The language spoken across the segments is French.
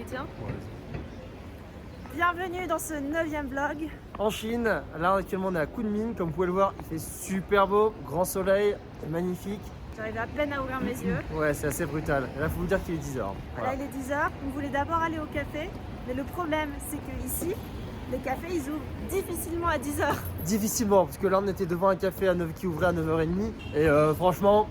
tiens. Ouais. Bienvenue dans ce 9e vlog. En Chine, là actuellement on est à Kunming, comme vous pouvez le voir, il fait super beau, grand soleil, c'est magnifique. J'arrive à peine à ouvrir mes yeux. Ouais, c'est assez brutal. Et là, faut vous dire qu'il est 10h. Là, il est 10h. On voulait d'abord aller au café, mais le problème, c'est que ici, les cafés, ils ouvrent difficilement à 10h. Difficilement, parce que là on était devant un café qui ouvrait à 9h30 et franchement,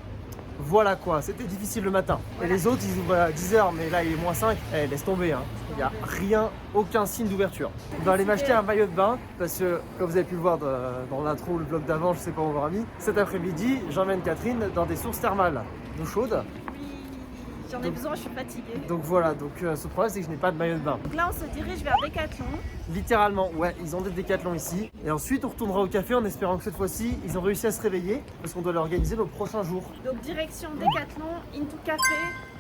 voilà quoi, c'était difficile le matin. Voilà. Et les autres ils ouvrent à 10h, mais là il est moins 5, laisse tomber, hein. Il n'y a rien, aucun signe d'ouverture. On va aller m'acheter un maillot de bain parce que, comme vous avez pu le voir dans l'intro ou le vlog d'avant, je sais pas où on l'aura mis, cet après-midi, j'emmène Catherine dans des sources thermales d'eau chaude. Oui, j'en ai besoin, je suis fatiguée. Donc voilà, ce problème c'est que je n'ai pas de maillot de bain. Donc là, on se dirige vers Decathlon. Littéralement, ouais, ils ont des décathlons ici. Et ensuite, on retournera au café en espérant que cette fois-ci, ils ont réussi à se réveiller parce qu'on doit leur organiser nos prochains jours. Donc direction Decathlon, into café.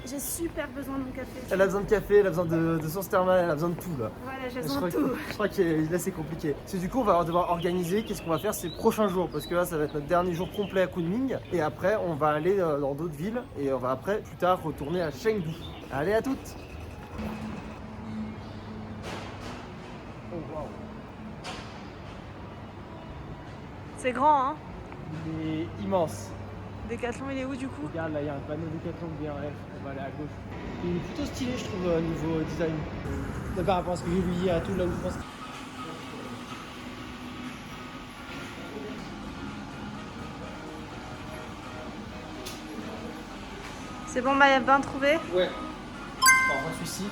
J'ai super besoin de mon café. Elle a besoin de café, elle a besoin de source thermale, elle a besoin de tout là. Voilà, j'ai besoin de tout. Je crois que là c'est compliqué. Parce que du coup, on va devoir organiser qu'est-ce qu'on va faire ces prochains jours. Parce que là, ça va être notre dernier jour complet à Kunming. Et après, on va aller dans d'autres villes. Et on va après, plus tard, retourner à Chengdu. Allez, à toutes! Oh waouh! C'est grand, hein? Il est immense. Decathlon, il est où du coup? Regarde, là il y a un panneau Decathlon bien bref, on va aller à gauche. Il est plutôt stylé, je trouve, au niveau design. Par rapport à ce que j'ai vu hier à tout, là où je pense. C'est bon, maillot de bain trouvé? Ouais. Enfin, celui-ci.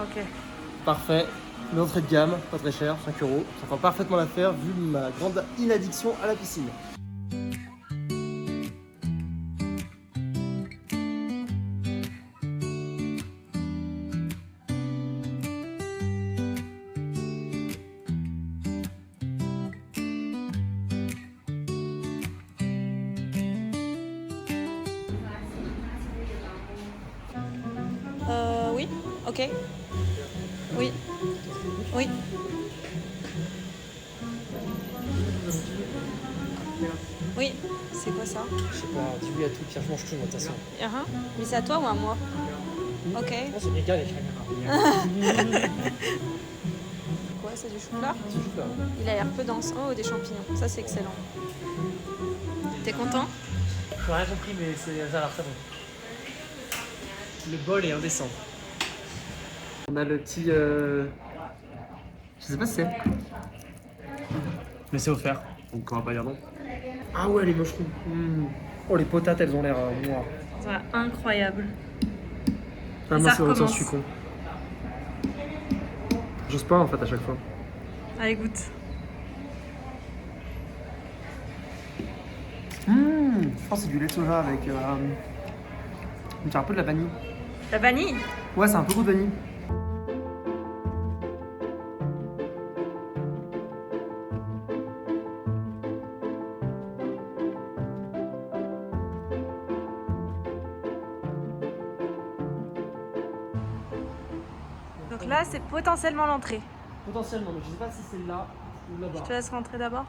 Ok. Parfait. Mais entrée de gamme, pas très cher, 5 €. Ça fera parfaitement l'affaire vu ma grande inaddiction à la piscine. Oui, ok. Oui, oui. Oui, c'est quoi ça? Je sais pas, dis oui à tout, Pierre, je mange tout, moi, de toute façon. Mais c'est à toi ou à moi? Ok. C'est méga les caméras. Quoi, c'est du chou-fleur? C'est juste là. Il a l'air peu dense. Oh, des champignons. Ça, c'est excellent. T'es content? J'ai rien compris, mais ça a l'air très bon. Le bol est indécent. On a le petit. Je sais pas si c'est. Mais c'est offert, donc on va pas dire non. Ah ouais, les mushrooms. Oh, les potates, elles ont l'air noires. Ça va, incroyable. Ah, Et moi, ça c'est autant, je recommence. suis con. J'ose pas en fait à chaque fois. Allez, goûte. Je pense que c'est du lait de soja avec. On dirait un peu de la vanille. La vanille? Ouais, c'est un peu goût de vanille. Donc là, c'est potentiellement l'entrée. Potentiellement, mais je sais pas si c'est là ou là-bas. Je te laisse rentrer d'abord.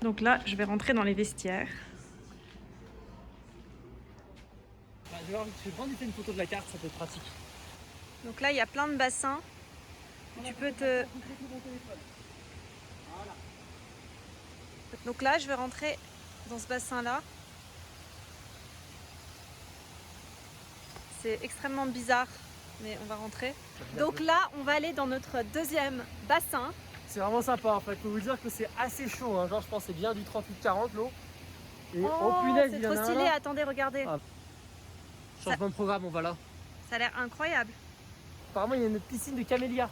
Donc là, je vais rentrer dans les vestiaires. Je vais prendre une photo de la carte, ça peut être pratique. Donc là, il y a plein de bassins. Tu peux te... Donc là, je vais rentrer dans ce bassin-là. C'est extrêmement bizarre, mais on va rentrer. Donc là, on va aller dans notre deuxième bassin. C'est vraiment sympa en fait, faut vous dire que c'est assez chaud, hein. Genre je pense que c'est bien du 38-40 l'eau. Et Oh, punaise, c'est il y en trop a stylé, un là. attendez, regardez. Ah. Changement de programme, on va là. Ça a l'air incroyable. Apparemment il y a une piscine de camélias.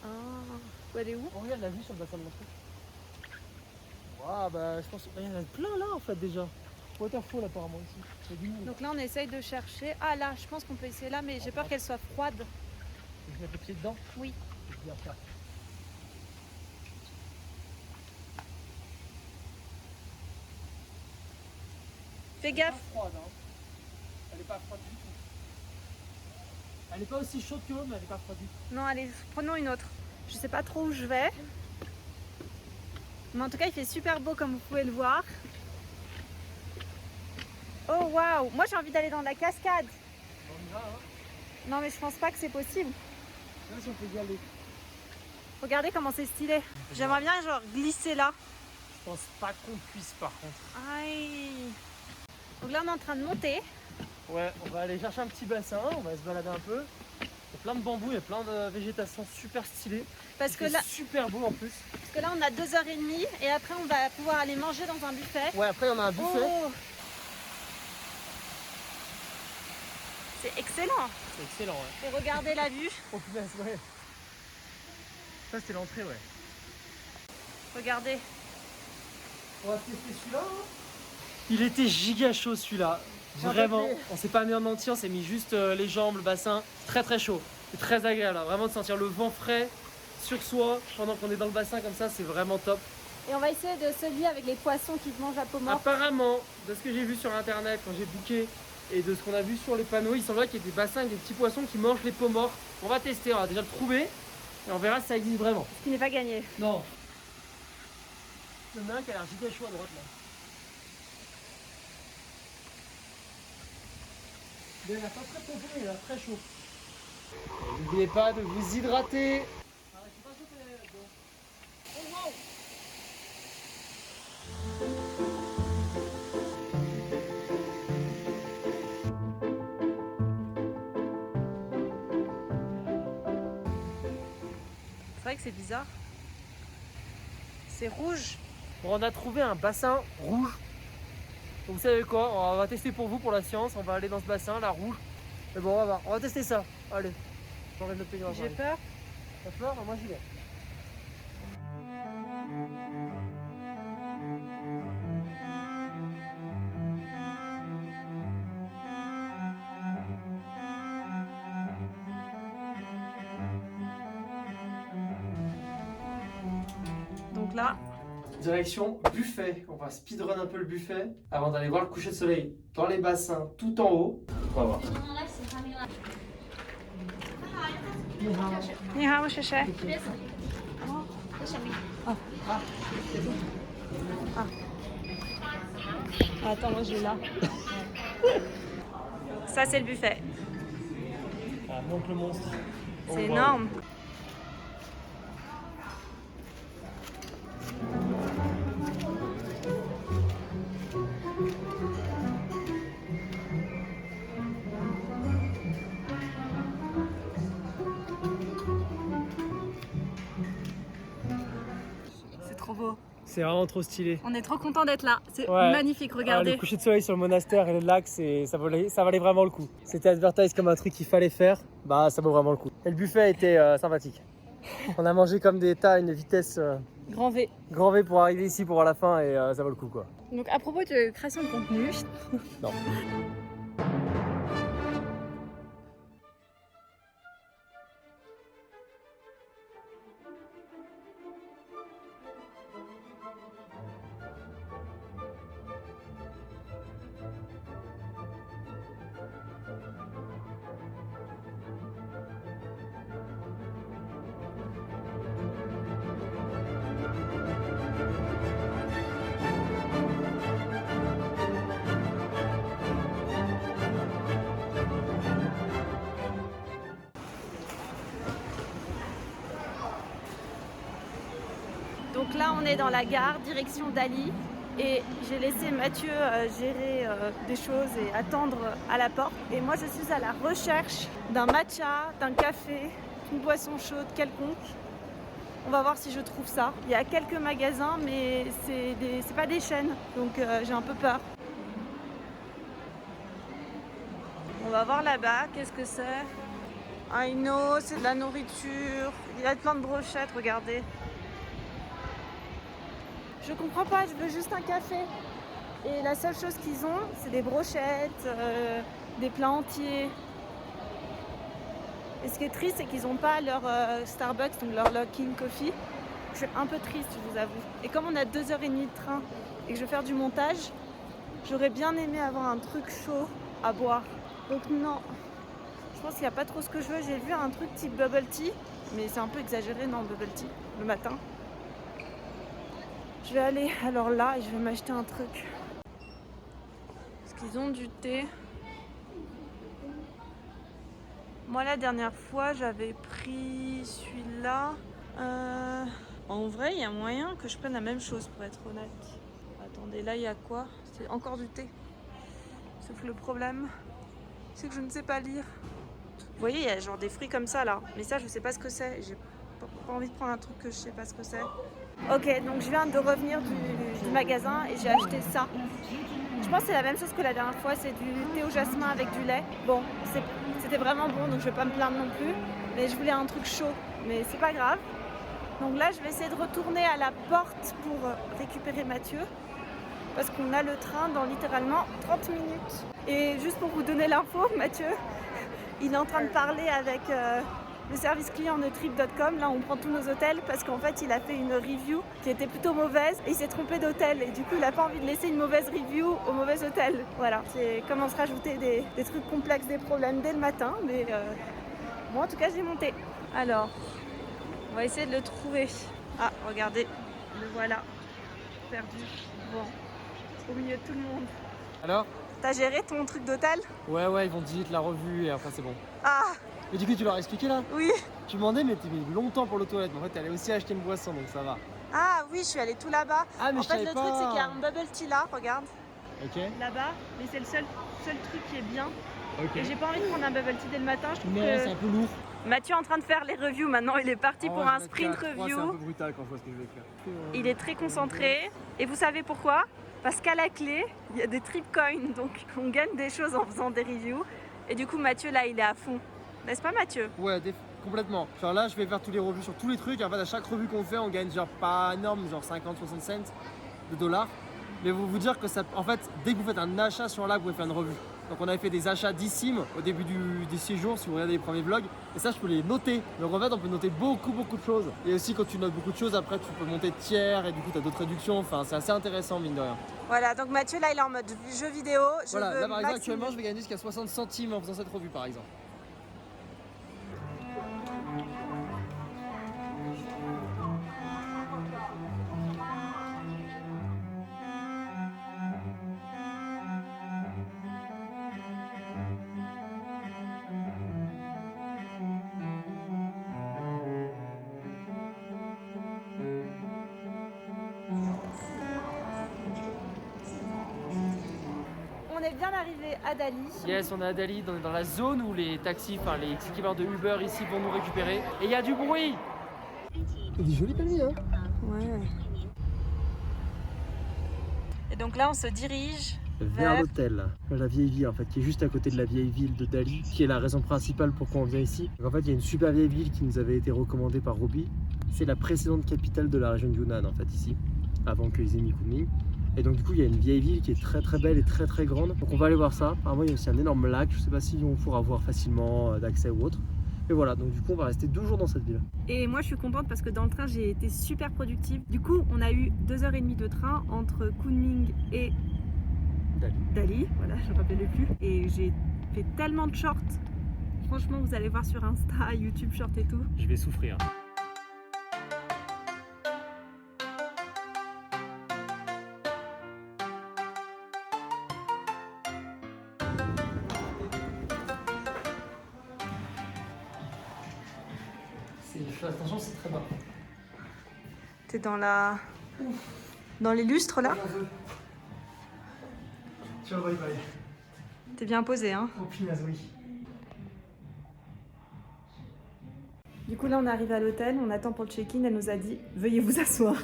Oh, elle est où? On regarde la vue sur le bassin de l'entrée. Waouh, bah je pense qu'il y en a plein là en fait déjà. Waterfall apparemment ici. Il y a du monde. Donc là, on essaye de chercher. Ah là, je pense qu'on peut essayer là, mais j'ai peur qu'elle soit froide. Je mets le pied dedans. Oui. Je dis après. Fais gaffe. Elle est pas froide, hein. Elle est pas froide du tout. Elle est pas aussi chaude que l'eau, mais elle est pas froide du tout. Non, allez, prenons une autre. Je sais pas trop où je vais. Mais en tout cas, il fait super beau comme vous pouvez le voir. Oh waouh! Moi j'ai envie d'aller dans la cascade. On y va, hein? Non mais je pense pas que c'est possible. Là, si on peut y aller. Regardez comment c'est stylé. J'aimerais bien genre glisser là. Je pense pas qu'on puisse par contre. Aïe. Donc là on est en train de monter. Ouais, on va aller chercher un petit bassin, on va se balader un peu. Il y a plein de bambous, il y a plein de végétation super stylée. Parce que là, super beau en plus. parce que là on a 2h30 et après on va pouvoir aller manger dans un buffet. Ouais, après on a un buffet. Oh. C'est excellent. C'est excellent, ouais. Et regardez la vue. Oh punaise, ouais. Ça c'était l'entrée, ouais. Regardez. On va tester celui-là. Hein. Il était giga chaud celui-là. Vraiment. On s'est pas mis en entier, on s'est mis juste les jambes, le bassin. Très très chaud. C'est très agréable, hein. Vraiment de sentir le vent frais sur soi pendant qu'on est dans le bassin comme ça, c'est vraiment top. Et on va essayer de se lier avec les poissons qui mangent à peau morte. Apparemment, de ce que j'ai vu sur internet quand j'ai booké et de ce qu'on a vu sur les panneaux, il semblerait qu'il y ait des bassins avec des petits poissons qui mangent les peaux mortes. On va tester, on va déjà le trouver et on verra si ça existe vraiment. Ce qui n'est pas gagné. Non. Il y en a un qui a l'air giga chaud à droite là. Il a l'air pas très profond, il a l'air très chaud. N'oubliez pas de vous hydrater. C'est vrai que c'est bizarre. C'est rouge. Bon, on a trouvé un bassin rouge. Donc, vous savez quoi, on va tester pour vous, pour la science. On va aller dans ce bassin, là, rouge. Mais bon, on va voir. On va tester ça. Allez. J'enlève le peignoir. J'ai peur. T'as peur? Moi, j'y vais. Donc là, Direction buffet. On va speedrun un peu le buffet avant d'aller voir le coucher de soleil dans les bassins tout en haut. On va voir. 你好，谢谢。Attends, moi je l'ai là. Ça c'est le buffet. Ah, monte le monstre. C'est énorme. C'est trop beau. C'est vraiment trop stylé. On est trop content d'être là. C'est Ouais. magnifique, regardez. Le coucher de soleil sur le monastère et le lac, ça valait vraiment le coup. C'était advertisé comme un truc qu'il fallait faire, bah ça vaut vraiment le coup. Et le buffet était sympathique. On a mangé comme des tas à une vitesse Grand V. grand V pour arriver ici pour voir la fin et ça vaut le coup quoi. Donc à propos de création de contenu, Non. donc là on est dans la gare, direction Dali. Et j'ai laissé Mathieu gérer des choses et attendre à la porte. Et moi je suis à la recherche d'un matcha, d'un café, d'une boisson chaude quelconque. On va voir si je trouve ça. Il y a quelques magasins mais c'est pas des chaînes, donc j'ai un peu peur. On va voir là-bas, qu'est-ce que c'est? I know, c'est de la nourriture. Il y a plein de brochettes, regardez. Je comprends pas, je veux juste un café. Et la seule chose qu'ils ont, c'est des brochettes, des plats entiers. Et ce qui est triste, c'est qu'ils n'ont pas leur Starbucks, donc leur Luckin Coffee. Je suis un peu triste, je vous avoue. Et comme on a 2h30 de train et que je vais faire du montage, j'aurais bien aimé avoir un truc chaud à boire. Donc non, je pense qu'il n'y a pas trop ce que je veux. J'ai vu un truc type bubble tea, mais c'est un peu exagéré, non, bubble tea, le matin. Je vais aller alors là et je vais m'acheter un truc. Parce qu'ils ont du thé. Moi, la dernière fois, j'avais pris celui-là. En vrai, il y a moyen que je prenne la même chose, pour être honnête. Attendez, là, il y a quoi? C'est encore du thé. Sauf que le problème, c'est que je ne sais pas lire. Vous voyez, il y a genre des fruits comme ça, là. Mais ça, je sais pas ce que c'est. J'ai pas envie de prendre un truc que je sais pas ce que c'est. Ok, donc je viens de revenir du magasin et j'ai acheté ça. Je pense que c'est la même chose que la dernière fois, c'est du thé au jasmin avec du lait. Bon, c'était vraiment bon, donc je vais pas me plaindre non plus. Mais je voulais un truc chaud, mais c'est pas grave. Donc là, je vais essayer de retourner à la porte pour récupérer Mathieu. Parce qu'on a le train dans littéralement 30 minutes. Et juste pour vous donner l'info, Mathieu, il est en train de parler avec le service client de trip.com. Là, on prend tous nos hôtels parce qu'en fait, il a fait une review qui était plutôt mauvaise et il s'est trompé d'hôtel. Et du coup, il n'a pas envie de laisser une mauvaise review au mauvais hôtel. Voilà, c'est comment se rajouter des trucs complexes, des problèmes dès le matin. Mais moi, en tout cas, j'ai monté. Alors, on va essayer de le trouver. Ah, regardez, le voilà, perdu. Bon, au milieu de tout le monde. Alors? T'as géré ton truc d'hôtel? Ouais, ils vont delete la revue et après c'est bon. Ah! Mais du coup, tu leur as expliqué là? Oui. Tu demandais, mais t'es mis longtemps pour l'auto-toilette. Mais en fait, t'allais aussi acheter une boisson, donc ça va. Ah oui, je suis allée tout là-bas. Ah, mais en je fait, savais le pas. truc, c'est qu'il y a un bubble tea là, regarde. Ok. Là-bas, mais c'est le seul truc qui est bien. Ok. Et j'ai pas envie de prendre un bubble tea dès le matin. Je trouve Non, que c'est un peu lourd. Mathieu est en train de faire les reviews maintenant. Il est parti En pour vrai, un je vais sprint mettre 4. Moi, c'est un review. peu brutal quand je vois ce que je vais faire. Il est très concentré. Et vous savez pourquoi? Parce qu'à la clé, il y a des trip coins. Donc on gagne des choses en faisant des reviews. Et du coup, Mathieu là, il est à fond. N'est-ce pas, Mathieu? Ouais, complètement. Genre là, je vais faire tous les revues sur tous les trucs. Et en fait, à chaque revue qu'on fait, on gagne genre pas énorme, genre 50-60 cents de dollars. Mais vous dire que ça, en fait, dès que vous faites un achat sur là, vous pouvez faire une revue. Donc on avait fait des achats d'eSIM au début des séjours, si vous regardez les premiers vlogs. Et ça, je peux les noter. Donc en fait, on peut noter beaucoup de choses. Et aussi, quand tu notes beaucoup de choses, après, tu peux monter tiers et du coup, tu as d'autres réductions. Enfin, c'est assez intéressant, mine de rien. Voilà, donc Mathieu, là, il est en mode jeu vidéo. Voilà, là, par exemple, actuellement, je vais gagner jusqu'à 60 centimes en faisant cette revue, par exemple. On est bien arrivé à Dali. Yes, on est à Dali, dans la zone où les taxis, enfin les équivalents de Uber ici vont nous récupérer. Et il y a du bruit. C'est des jolis palmiers, hein. Ouais. Et donc là, on se dirige vers l'hôtel, la vieille ville en fait, qui est juste à côté de la vieille ville de Dali, qui est la raison principale pourquoi on vient ici. Donc en fait, il y a une super vieille ville qui nous avait été recommandée par Robbie. C'est la précédente capitale de la région de Yunnan en fait ici, avant qu'ils aient mis Kunming. Et donc du coup, il y a une vieille ville qui est très belle et très grande. Donc on va aller voir ça. Apparemment, il y a aussi un énorme lac. Je sais pas si on pourra voir facilement d'accès ou autre. Et voilà, donc du coup, on va rester 2 jours dans cette ville. Et moi, je suis contente parce que dans le train, j'ai été super productive. Du coup, on a eu 2h30 de train entre Kunming et Dali. Voilà, je ne me rappelais plus. Et j'ai fait tellement de shorts. Franchement, vous allez voir sur Insta, YouTube Short et tout. Je vais souffrir. Attention, c'est très bas. T'es dans la... dans les lustres là? Sur le Wi-Fi. T'es bien posé, hein? Oh punaise, oui. Du coup là on arrive à l'hôtel, on attend pour le check-in, elle nous a dit veuillez vous asseoir.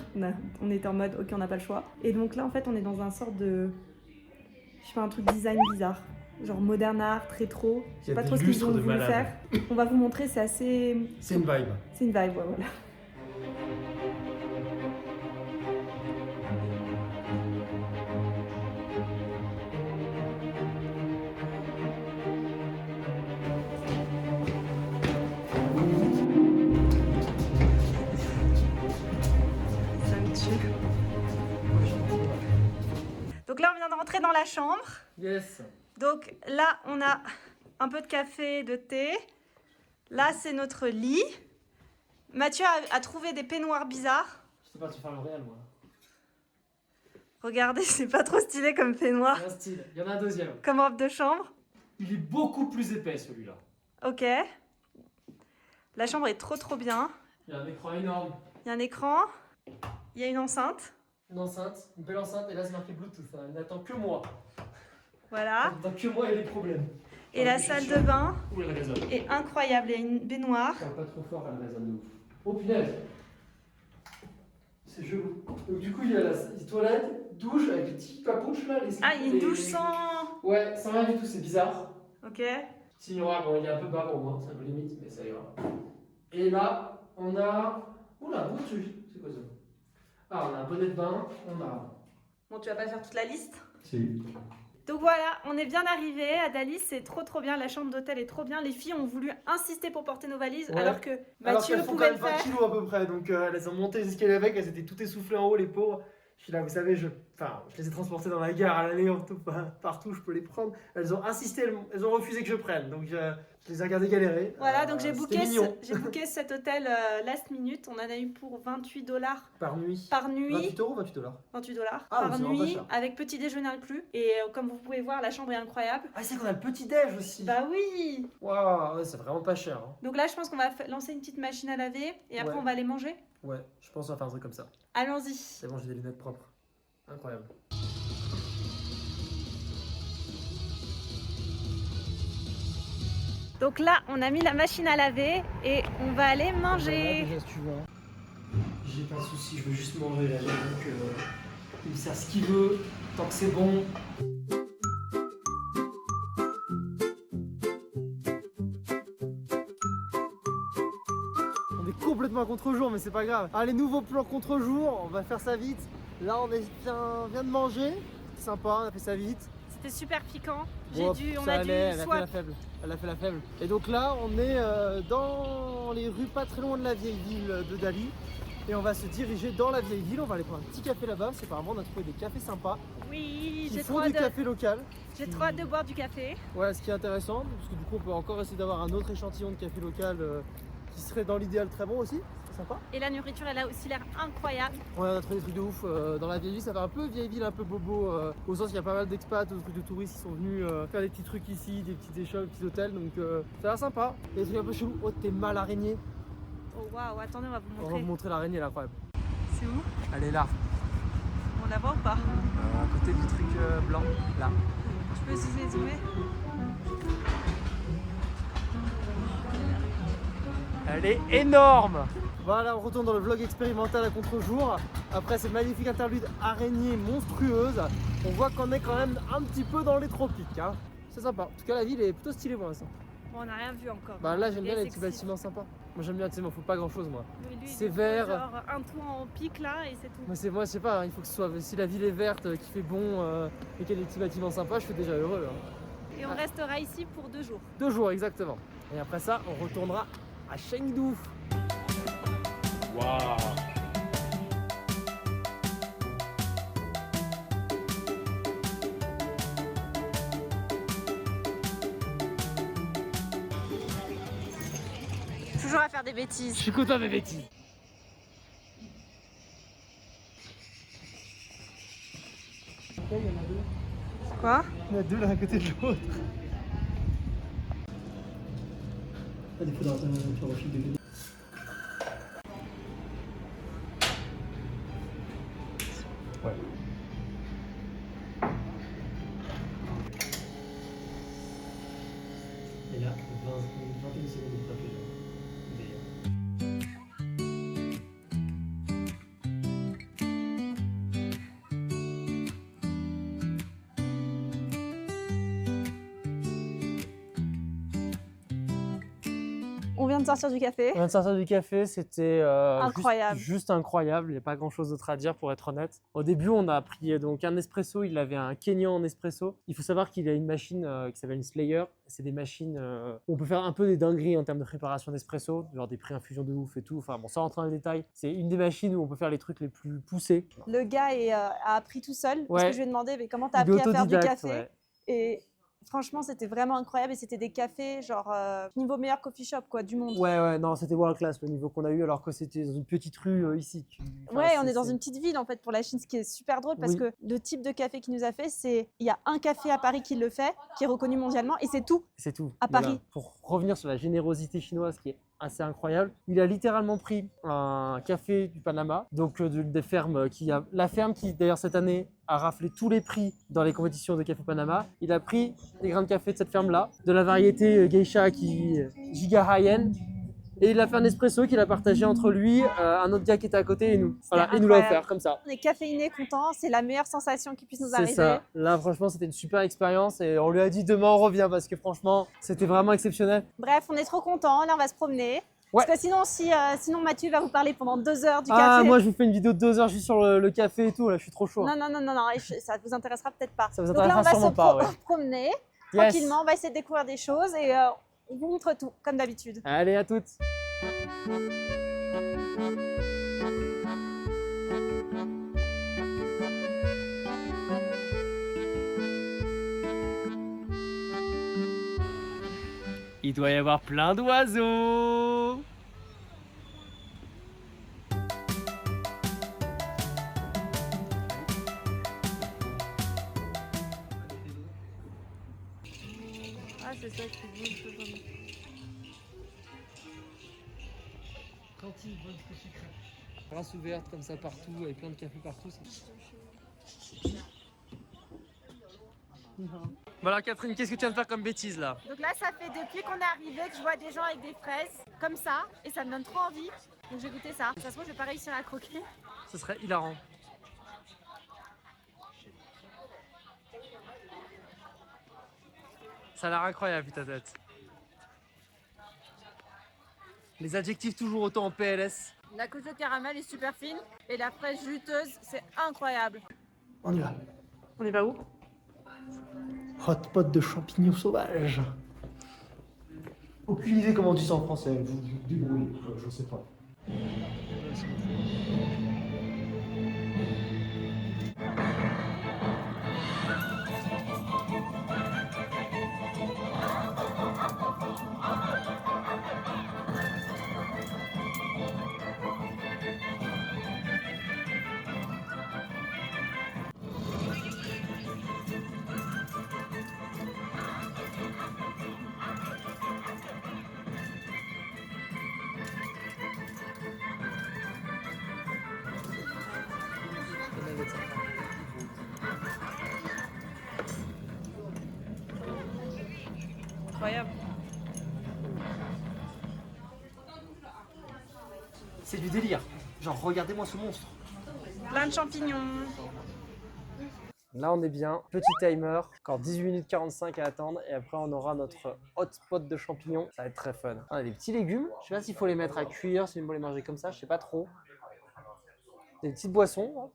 On était en mode ok, on n'a pas le choix. Et donc là en fait on est dans un sorte de... je fais un truc design bizarre. Genre modern art, rétro. Je sais pas trop ce qu'ils ont voulu faire. On va vous montrer, c'est assez... c'est une vibe. C'est une vibe, ouais, voilà. Ça me tue. Donc là on vient de rentrer dans la chambre. Yes. Donc là, on a un peu de café, de thé. Là, c'est notre lit. Mathieu a trouvé des peignoirs bizarres. J'étais parti faire le L'Oréal, moi. Regardez, c'est pas trop stylé comme peignoir. Il y a un style. Il y en a un deuxième. Comme robe de chambre. Il est beaucoup plus épais, celui-là. Ok. La chambre est trop bien. Il y a un écran énorme. Il y a un écran. Il y a une enceinte. Une enceinte, une belle enceinte, et là c'est marqué Bluetooth. Hein. Il n'attend que moi. Voilà. Il n'attend que moi et les problèmes. Et la salle de bain Ouh, elle résonne. est incroyable. Il y a une baignoire. Pas trop fort, elle résonne de ouf. Oh punaise! C'est chelou. Donc du coup, il y a la toilette, douche avec les petits papouches là. Ah, il y a une douche sans... Ouais, sans rien du tout, c'est bizarre. Ok. Petit miroir, bon, il est un peu bas pour moi, c'est un peu limite, mais ça ira. Et là, on a... Oula, un truc, c'est quoi ça? Ah, on a un bonnet de bain, on a... Bon, tu vas pas faire toute la liste? Si. Donc voilà, on est bien arrivé à Dalis, c'est trop bien, la chambre d'hôtel est trop bien. Les filles ont voulu insister pour porter nos valises, Ouais. alors que Alors Mathieu qu'elles font pouvait quand le même 20 faire. kilos à peu près, donc elles ont monté les escaliers avec, elles étaient toutes essoufflées en haut, les pauvres. Je suis là, vous savez, je les ai transportées dans la gare, à l'aller, partout, je peux les prendre. Elles ont insisté, elles ont refusé que je prenne, donc je les ai regardées galérer. Voilà, donc j'ai c'était booké, mignon. booké cet hôtel last minute, on en a eu pour 28 $. Par nuit. Par nuit. 28 euros, 28 $. 28 $ Ah, par mais c'est vraiment pas nuit, cher. avec petit déjeuner inclus. Et comme vous pouvez voir, la chambre est incroyable. Ah, c'est qu'on a le petit-déj aussi. Bah oui. Waouh, ouais, c'est vraiment pas cher. Hein. Donc là, je pense qu'on va lancer une petite machine à laver et après Ouais. on va aller manger. Ouais, je pense qu'on va faire un truc comme ça. Allons-y. C'est bon, j'ai des lunettes propres. Incroyable. Donc là, on a mis la machine à laver et on va aller manger. Déjà, si tu veux. J'ai pas de soucis, je veux juste manger là. J'avoue que il me sert ce qu'il veut, tant que c'est bon. On est complètement à contre-jour, mais c'est pas grave. Allez, nouveau plan contre-jour, on va faire ça vite. Là, on vient de manger. C'est sympa, on a fait ça vite. C'était super piquant. Bon, On ça a allait, dû elle a fait swap. la faible. Elle a fait la faible. Et donc là, on est dans les rues pas très loin de la vieille ville de Dali. Et on va se diriger dans la vieille ville. On va aller prendre un petit café là-bas. Parce qu'apparemment, on a trouvé des cafés sympas. Oui, Qui j'ai font trop du hâte café local. de boire du café. Ouais, ce qui est intéressant. Parce que du coup, on peut encore essayer d'avoir un autre échantillon de café local qui serait dans l'idéal très bon aussi. C'est sympa. Et la nourriture, elle a aussi l'air incroyable. Ouais, on a trouvé des trucs de ouf dans la vieille ville. Ça fait un peu vieille ville, un peu bobo. Au sens qu'il y a pas mal d'expats, de trucs de touristes qui sont venus faire des petits trucs ici, des petites échoppes, des petits hôtels. Donc ça a l'air sympa. Et des trucs un peu chelous. Oh, t'es mal araignée. Oh waouh, attendez, on va vous On va montrer. vous montrer l'araignée, elle est incroyable. C'est où? Elle est là, On la voit ou pas? à côté du truc blanc, là. Tu peux zoomer? Elle est énorme. Voilà, on retourne dans le vlog expérimental à contre-jour. Après cette magnifique interlude araignée monstrueuse, on voit qu'on est quand même un petit peu dans les tropiques. Hein. C'est sympa. En tout cas, la ville est plutôt stylée pour l'instant. Bon, on n'a rien vu encore. Bah là, j'aime bien Et les sexy. petits bâtiments sympas. Moi, j'aime bien, tu sais, il m'en faut pas grand chose, moi. Oui, lui, il C'est nous faut vert. Genre un tour en pic là et c'est tout. Moi, je sais pas, hein, il faut que ce soit. Si la ville est verte, qu'il fait bon et qu'il y a des petits bâtiments sympas, je suis déjà heureux. Hein. Et on restera ici pour 2 jours. 2 jours, exactement. Et après ça, on retournera à Chengdu. Waouh! Toujours à faire des bêtises. Je suis content des bêtises. Il y en a deux. Quoi? Il y en a deux l'un à côté de l'autre. À défaut d'avoir une voiture au fil de l'eau. Ouais. Et là, 21 secondes de frappé là. On vient de sortir du café. On vient de sortir du café, c'était Incroyable. juste incroyable. Il n'y a pas grand chose d'autre à dire pour être honnête. Au début, on a pris donc un espresso. Il avait un Kenyan en espresso. Il faut savoir qu'il a une machine qui s'appelle une Slayer. C'est des machines où on peut faire un peu des dingueries en termes de préparation d'espresso, genre des pré-infusions de ouf et tout. Enfin bon, sans rentrer dans les détails, c'est une des machines où on peut faire les trucs les plus poussés. Le gars a appris tout seul parce Ouais. que je lui ai demandé mais comment t'as Il est appris à faire du autodidacte, café ouais. et Franchement, c'était vraiment incroyable et c'était des cafés genre niveau meilleur coffee shop quoi du monde. Ouais, non, c'était world class le niveau qu'on a eu alors que c'était dans une petite rue ici. Ouais, on est dans une petite ville en fait pour la Chine, ce qui est super drôle parce que le type de café qu'il nous a fait, c'est il y a un café à Paris qui le fait, qui est reconnu mondialement et c'est tout. C'est tout. À Paris. Pour revenir sur la générosité chinoise qui est assez incroyable, il a littéralement pris un café du Panama, donc des fermes la ferme qui d'ailleurs cette année a raflé tous les prix dans les compétitions de café Panama. Il a pris des grains de café de cette ferme-là, de la variété geisha qui est giga high-end. Et il a fait un espresso qu'il a partagé entre lui, un autre gars qui était à côté et nous. Voilà, et nous l'a offert comme ça. On est caféinés, contents, c'est la meilleure sensation qui puisse nous arriver. C'est ça. Là, franchement, c'était une super expérience et on lui a dit demain on revient parce que franchement, c'était vraiment exceptionnel. Bref, on est trop contents. Là, on va se promener. Ouais. Parce que sinon, Mathieu va vous parler pendant 2 heures du café. Ah, moi, je vous fais une vidéo de 2 heures juste sur le café et tout. Là, je suis trop chaud. Non, ça vous intéressera peut-être pas. Ça vous Donc là, intéressera sûrement pas, ouais. On va se promener tranquillement. On va essayer de découvrir des choses et on vous montre tout, comme d'habitude. Allez, à toutes. Il doit y avoir plein d'oiseaux. Ah, c'est ça qui bouge. Cantine, bonne sucrée. Terrasse ouverte comme ça partout, avec plein de café partout. Voilà Catherine, qu'est-ce que tu viens de faire comme bêtise là? Donc là, ça fait depuis qu'on est arrivé que je vois des gens avec des fraises comme ça et ça me donne trop envie. Donc j'ai goûté ça. Ça se trouve, je vais pas réussir à croquer. Ce serait hilarant. Ça a l'air incroyable, vu ta tête. Les adjectifs toujours autant en PLS. La couche de caramel est super fine et la fraise juteuse, c'est incroyable. On y va. On y va où? Hot pot de champignons sauvages. Aucune idée comment on dit ça en français. Vous vous débrouillez, je sais pas. Incroyable. C'est du délire. Genre, regardez-moi ce monstre. Plein de champignons. Là, on est bien. Petit timer. Encore 18 minutes 45 à attendre. Et après, on aura notre hotspot de champignons. Ça va être très fun. On a des petits légumes. Je sais pas s'il faut les mettre à cuire, s'il faut les manger comme ça. Je sais pas trop. Des petites boissons. Là.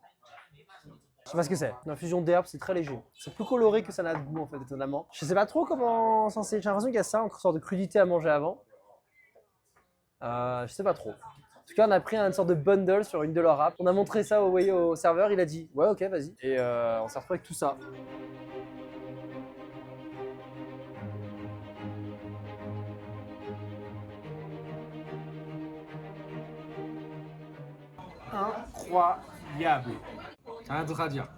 Je sais pas ce que c'est. Une infusion d'herbe, c'est très léger. C'est plus coloré que ça n'a de goût, en fait, étonnamment. Je sais pas trop comment censé. J'ai l'impression qu'il y a ça, une sorte de crudité à manger avant. Je sais pas trop. En tout cas, on a pris une sorte de bundle sur une de leurs apps. On a montré ça au serveur, il a dit ouais, ok, vas-y. Et on s'est retrouvé avec tout ça. Incroyable. Rien d'autre à dire.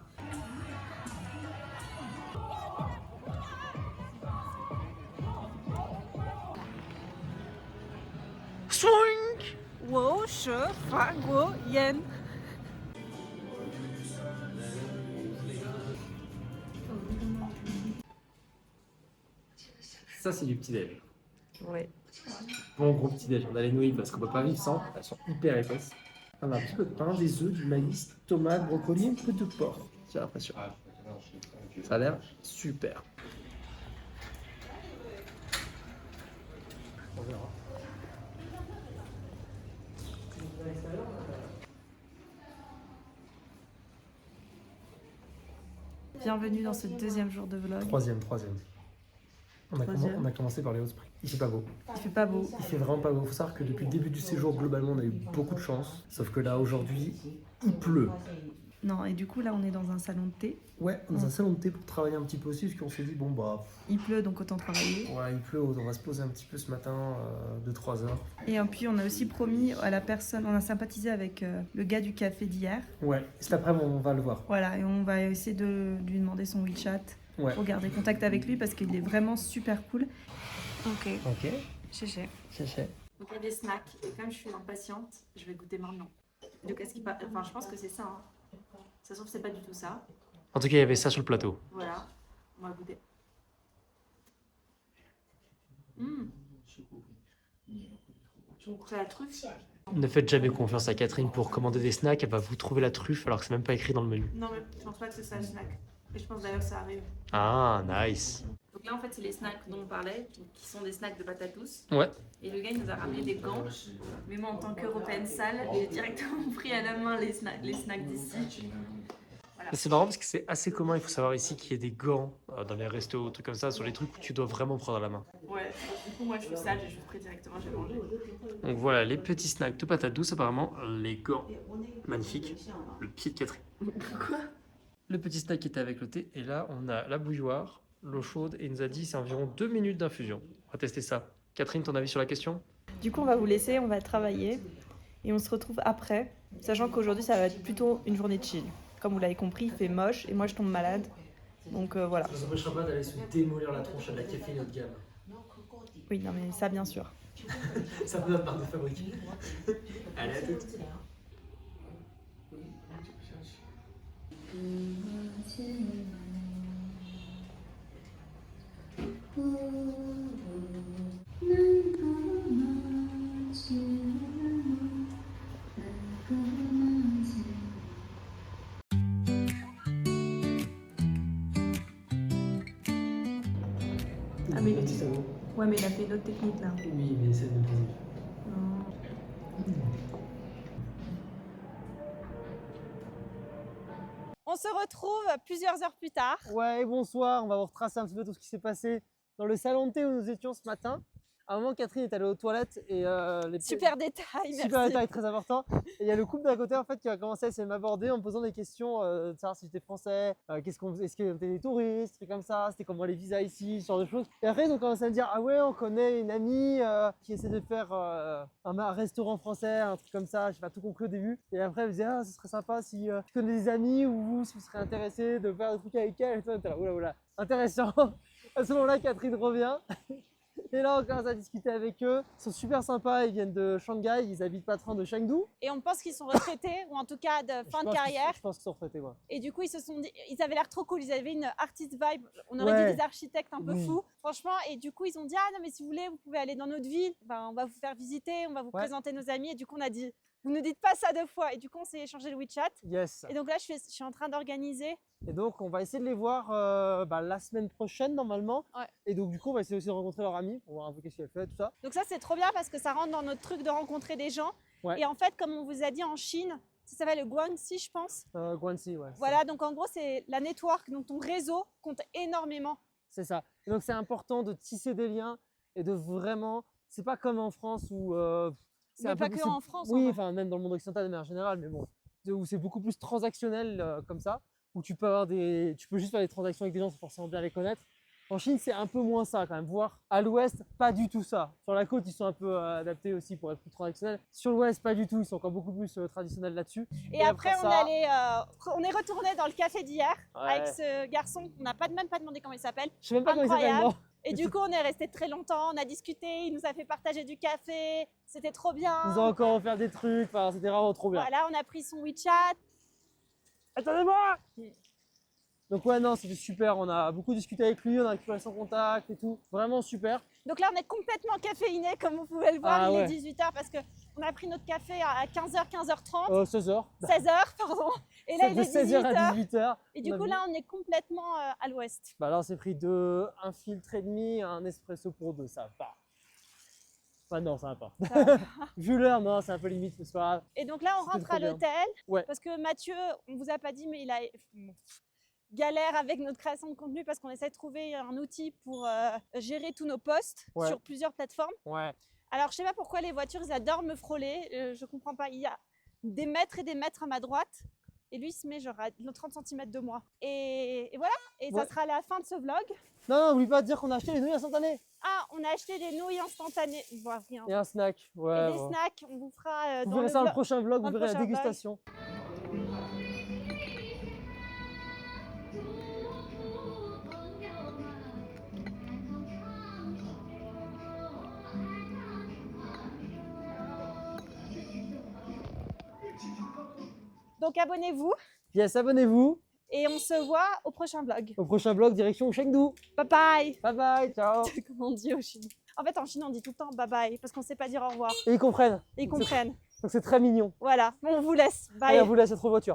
Swing. Wo she fa guo yen. Ça, c'est du petit-déj. Ouais. Bon, gros petit-déj. On a les nouilles parce qu'on peut pas vivre sans. Elles sont hyper épaisses. On a un petit peu de pain, des œufs, du maïs, tomates, brocoli, un peu de porc. J'ai l'impression. Ça a l'air super. On verra. Bienvenue dans ce deuxième jour de vlog. Troisième. On Troisième. a commencé par les hauts prix. Il fait pas beau. Il fait pas beau. Il fait vraiment pas beau. Il faut savoir que depuis le début du séjour, globalement, on a eu beaucoup de chance. Sauf que là, aujourd'hui, il pleut. Non, et du coup, là, on est dans un salon de thé. Ouais, dans un salon de thé pour travailler un petit peu aussi, parce qu'on s'est dit, bon bah, Il pleut, donc autant travailler. ouais, il pleut, on va se poser un petit peu ce matin, 2-3 heures. Et puis, on a aussi promis à la personne, on a sympathisé avec le gars du café d'hier. Ouais, cet après-midi, on va le voir. Voilà, et on va essayer de lui demander son WeChat Ouais. pour garder contact avec lui parce qu'il est vraiment super cool. Ok, Ok, chéché. chéché. Donc il y a des snacks, et comme je suis impatiente, je vais goûter maintenant. Donc est-ce qu'il enfin, je pense que c'est ça. Hein. Ça se trouve, c'est pas du tout ça. En tout cas, il y avait ça sur le plateau. Voilà, on va goûter. Mmh. C'est la truffe. Ne faites jamais confiance à Catherine pour commander des snacks, elle va vous trouver la truffe alors que c'est même pas écrit dans le menu. Non, mais je pense pas que c'est ça le snack. Et je pense d'ailleurs que ça arrive. Ah, nice. Donc là, en fait, c'est les snacks dont on parlait, qui sont des snacks de patatus. Ouais. Et le gars, il nous a ramené des gants. Mais moi, en tant qu'Européenne sale, j'ai directement pris à la main les snacks d'ici. Voilà. C'est marrant parce que c'est assez commun, il faut savoir ici qu'il y ait des gants dans les restos, trucs comme ça, sur les trucs où tu dois vraiment prendre à la main. Ouais, du coup, moi, je suis sale, j'ai juste pris directement, j'ai mangé. Donc voilà, les petits snacks de patates douces, apparemment, les gants, magnifique, le pied de Catherine. Quoi? Le petit snack qui était avec le thé, et là, on a la bouilloire, l'eau chaude, et il nous a dit c'est environ 2 minutes d'infusion. On va tester ça. Catherine, ton avis sur la question? Du coup, on va vous laisser, on va travailler. Et on se retrouve après, sachant qu'aujourd'hui, ça va être plutôt une journée de chill. Comme vous l'avez compris, il fait moche et moi je tombe malade. Donc voilà. Ça ne s'empêchera pas d'aller se démolir la tronche à de la caféine haut de gamme. Oui, non mais ça bien sûr. Ça peut notre marque de fabrique. Allez, à toutes. Ah mais ouais, mais il a fait une autre technique là. Oui, mais c'est de plaisir. On se retrouve plusieurs heures plus tard. Ouais, bonsoir, on va vous retracer un petit peu tout ce qui s'est passé dans le salon de thé où nous étions ce matin. À un moment, Catherine est allée aux toilettes et les Super détail, merci. super détail très important. Et il y a le couple d'à côté en fait qui a commencé à essayer de m'aborder en me posant des questions, de savoir si j'étais français, est-ce qu'il y avait des touristes, trucs comme ça, c'était comment les visas ici, ce genre de choses. Et après ils ont commencé à me dire ah ouais on connaît une amie qui essaie de faire un restaurant français, un truc comme ça. J'ai pas tout compris au début. Et après elle me disait ah ce serait sympa si tu connais des amis ou vous si vous serez intéressé de faire des trucs avec elle. Et toi t'es là oula intéressant. À ce moment-là Catherine revient. Et là, on commence à discuter avec eux. Ils sont super sympas, ils viennent de Shanghai, ils habitent pas très loin de Chengdu. Et on pense qu'ils sont retraités, ou en tout cas de fin de carrière. Je pense qu'ils sont retraités, ouais. Et du coup, ils se sont dit, ils avaient l'air trop cool, ils avaient une artist vibe. On aurait dit des architectes un peu fous, franchement. Et du coup, ils ont dit, ah non, mais si vous voulez, vous pouvez aller dans notre ville. Enfin, on va vous faire visiter, on va vous présenter nos amis. Et du coup, on a dit, vous ne dites pas ça 2 fois. Et du coup, on s'est échangé le WeChat. Yes. Et donc là, je suis en train d'organiser. Et donc, on va essayer de les voir la semaine prochaine, normalement. Ouais. Et donc, du coup, on va essayer aussi de rencontrer leur amie pour voir un peu qu'est-ce qu'elle fait, tout ça. Donc ça, c'est trop bien parce que ça rentre dans notre truc de rencontrer des gens. Ouais. Et en fait, comme on vous a dit en Chine, ça s'appelle le Guangxi, je pense. Guangxi, ouais. Voilà, donc en gros, c'est la network, donc ton réseau compte énormément. C'est ça. Et donc, c'est important de tisser des liens et de vraiment... C'est pas comme en France où... Mais pas que en France. Oui, enfin, même dans le monde occidental de manière générale, mais bon. Où c'est beaucoup plus transactionnel comme ça. Où tu peux juste faire des transactions avec des gens sans forcément bien les connaître. En Chine, c'est un peu moins ça quand même. Voire à l'ouest, pas du tout ça. Sur la côte, ils sont un peu adaptés aussi pour être plus transactionnels. Sur l'ouest, pas du tout. Ils sont encore beaucoup plus traditionnels là-dessus. Et après on est retourné dans le café d'hier avec ce garçon. On n'a même pas demandé comment il s'appelle. Je sais même pas comment il s'appelle, non. Et du coup, on est resté très longtemps. On a discuté. Il nous a fait partager du café. C'était trop bien. Ils nous ont encore offert des trucs. Enfin, c'était vraiment trop bien. Voilà, on a pris son WeChat. Attendez-moi! Donc ouais, non, c'était super, on a beaucoup discuté avec lui, on a récupéré son contact et tout, vraiment super. Donc là, on est complètement caféiné, comme vous pouvez le voir, il est 18h parce qu'on a pris notre café à 15h, 15h30. 16h. 16h, pardon. Et là, il est 16h 18h. à 18h. Et du coup, là, on est complètement à l'ouest. Bah là, on s'est pris un filtre et demi, un espresso pour 2, ça va. Enfin non, ça va pas. Vu l'heure, non, c'est un peu limite ce soir. Et donc là, on rentre à l'hôtel. Ouais. Parce que Mathieu, on vous a pas dit, mais il a galère avec notre création de contenu parce qu'on essaie de trouver un outil pour gérer tous nos posts sur plusieurs plateformes. Ouais. Alors, je sais pas pourquoi les voitures, ils adorent me frôler. Je comprends pas. Il y a des mètres et des mètres à ma droite. et lui il se met genre à 30 cm de moi. Et voilà, et ça Ouais. sera la fin de ce vlog. Non, n'oublie pas de dire qu'on a acheté les nouilles instantanées. Ah, on a acheté des nouilles instantanées. Bon, rien. Et un snack. Et Ouais, des bon. snacks, on vous fera Vous dans verrez le ça dans le vlog. prochain vlog, dans vous le verrez la prochain vlog. dégustation. Donc abonnez-vous Yes, abonnez-vous et on se voit au prochain vlog. au prochain vlog direction Chengdu. Bye bye. Bye bye, ciao. Comment on dit au Chine? En fait, en Chine, on dit tout le temps bye bye parce qu'on sait pas dire au revoir. Et ils comprennent. Et ils comprennent. Donc c'est très mignon. Voilà, on vous laisse. Bye. Allez, on vous laisse être voiture.